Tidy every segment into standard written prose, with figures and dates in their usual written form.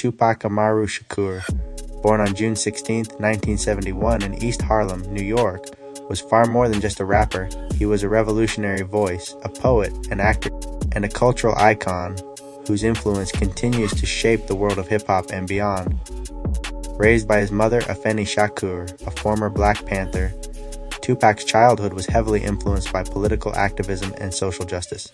Tupac Shakur, born on June 16, 1971 in East Harlem, New York, was far more than just a rapper. He was a revolutionary voice, a poet, an actor, and a cultural icon whose influence continues to shape the world of hip-hop and beyond. Raised by his mother, Afeni Shakur, a former Black Panther, Tupac's childhood was heavily influenced by political activism and social justice.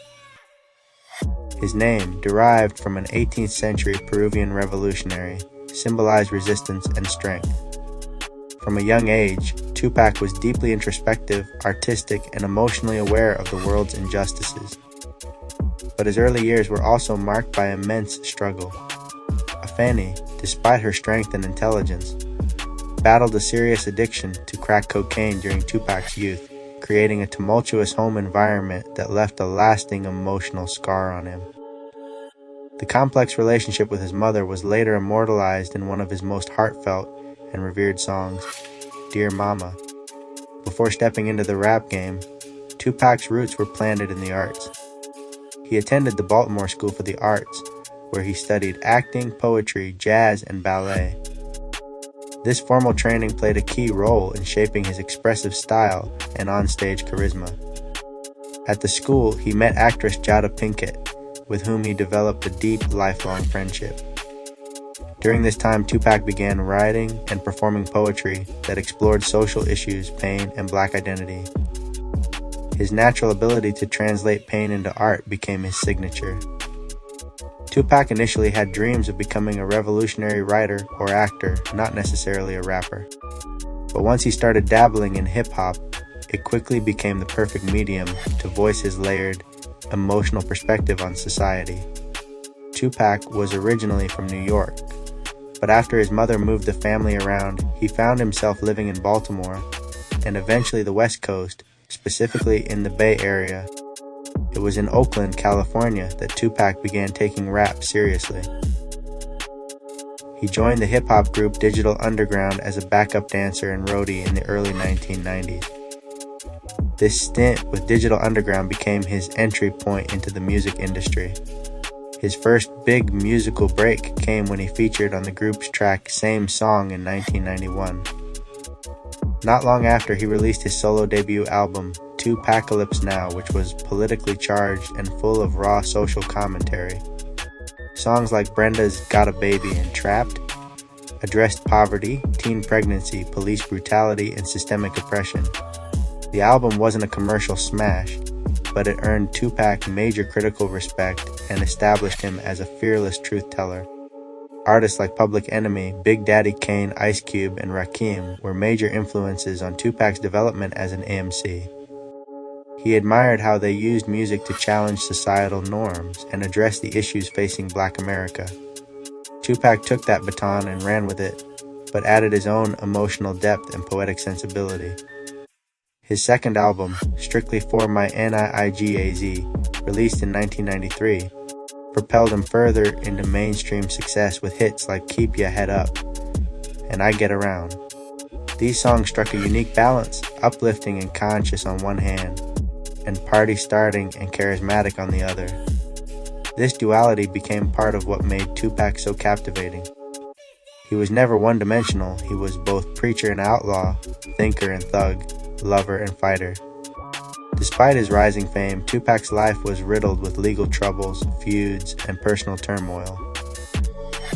His name, derived from an 18th century Peruvian revolutionary, symbolized resistance and strength. From a young age, Tupac was deeply introspective, artistic, and emotionally aware of the world's injustices. But his early years were also marked by immense struggle. Afeni, despite her strength and intelligence, battled a serious addiction to crack cocaine during Tupac's youth, creating a tumultuous home environment that left a lasting emotional scar on him. The complex relationship with his mother was later immortalized in one of his most heartfelt and revered songs, Dear Mama. Before stepping into the rap game, Tupac's roots were planted in the arts. He attended the Baltimore School for the Arts, where he studied acting, poetry, jazz, and ballet. This formal training played a key role in shaping his expressive style and on-stage charisma. At the school, he met actress Jada Pinkett, with whom he developed a deep, lifelong friendship. During this time, Tupac began writing and performing poetry that explored social issues, pain, and Black identity. His natural ability to translate pain into art became his signature. Tupac initially had dreams of becoming a revolutionary writer or actor, not necessarily a rapper. But once he started dabbling in hip-hop, it quickly became the perfect medium to voice his layered, emotional perspective on society. Tupac was originally from New York, but after his mother moved the family around, he found himself living in Baltimore and eventually the West Coast, specifically in the Bay Area. It was in Oakland, California, that Tupac began taking rap seriously. He joined the hip-hop group Digital Underground as a backup dancer and roadie in the early 1990s. This stint with Digital Underground became his entry point into the music industry. His first big musical break came when he featured on the group's track Same Song in 1991. Not long after, he released his solo debut album, Tupacalypse Now, which was politically charged and full of raw social commentary. Songs like Brenda's Got a Baby and Trapped addressed poverty, teen pregnancy, police brutality, and systemic oppression. The album wasn't a commercial smash, but it earned Tupac major critical respect and established him as a fearless truth-teller. Artists like Public Enemy, Big Daddy Kane, Ice Cube, and Rakim were major influences on Tupac's development as an MC. He admired how they used music to challenge societal norms and address the issues facing Black America. Tupac took that baton and ran with it, but added his own emotional depth and poetic sensibility. His second album, Strictly for My N.I.I.G.A.Z., released in 1993, propelled him further into mainstream success with hits like Keep Ya Head Up and I Get Around. These songs struck a unique balance, uplifting and conscious on one hand, and party-starting and charismatic on the other. This duality became part of what made Tupac so captivating. He was never one-dimensional. He was both preacher and outlaw, thinker and thug, lover and fighter. Despite his rising fame, Tupac's life was riddled with legal troubles, feuds, and personal turmoil.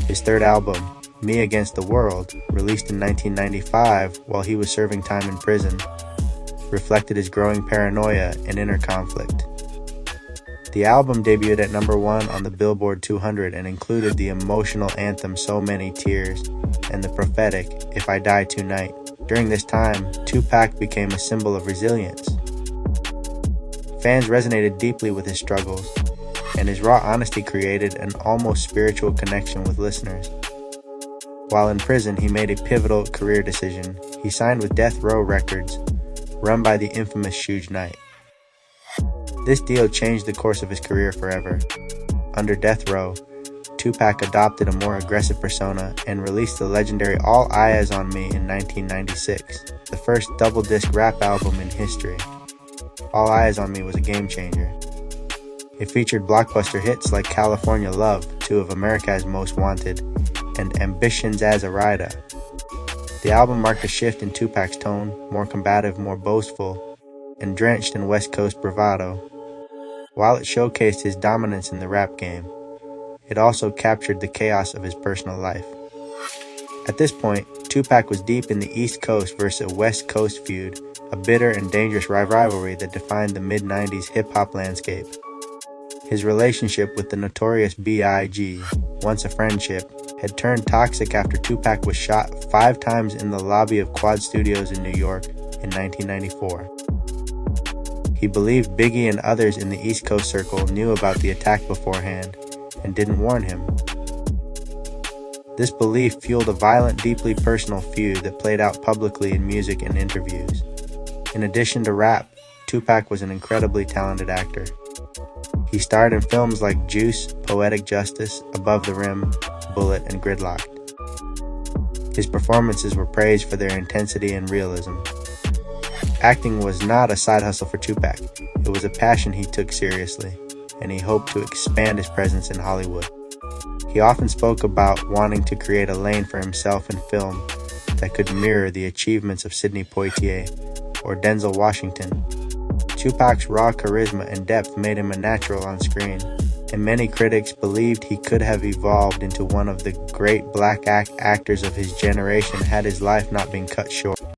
His third album, Me Against the World, released in 1995 while he was serving time in prison, reflected his growing paranoia and inner conflict. The album debuted at #1 on the Billboard 200 and included the emotional anthem So Many Tears and the prophetic If I Die Tonight. During this time, Tupac became a symbol of resilience. Fans resonated deeply with his struggles, and his raw honesty created an almost spiritual connection with listeners. While in prison, he made a pivotal career decision. He signed with Death Row Records, run by the infamous Suge Knight. This deal changed the course of his career forever. Under Death Row, Tupac adopted a more aggressive persona and released the legendary All Eyez on Me in 1996, the first double-disc rap album in history. All Eyez on Me was a game changer. It featured blockbuster hits like California Love, two of America's Most Wanted, and Ambitions as a Rider. The album marked a shift in Tupac's tone, more combative, more boastful, and drenched in West Coast bravado. While it showcased his dominance in the rap game, it also captured the chaos of his personal life. At this point, Tupac was deep in the East Coast versus West Coast feud, a bitter and dangerous rivalry that defined the mid-90s hip-hop landscape. His relationship with the notorious B.I.G., once a friendship, had turned toxic after Tupac was shot 5 times in the lobby of Quad Studios in New York in 1994. He believed Biggie and others in the East Coast circle knew about the attack beforehand and didn't warn him. This belief fueled a violent, deeply personal feud that played out publicly in music and interviews. In addition to rap, Tupac was an incredibly talented actor. He starred in films like Juice, Poetic Justice, Above the Rim, Bullet, and Gridlocked. His performances were praised for their intensity and realism. Acting was not a side hustle for Tupac. It was a passion he took seriously, and he hoped to expand his presence in Hollywood. He often spoke about wanting to create a lane for himself in film that could mirror the achievements of Sidney Poitier or Denzel Washington. Tupac's raw charisma and depth made him a natural on screen, and many critics believed he could have evolved into one of the great black actors of his generation had his life not been cut short.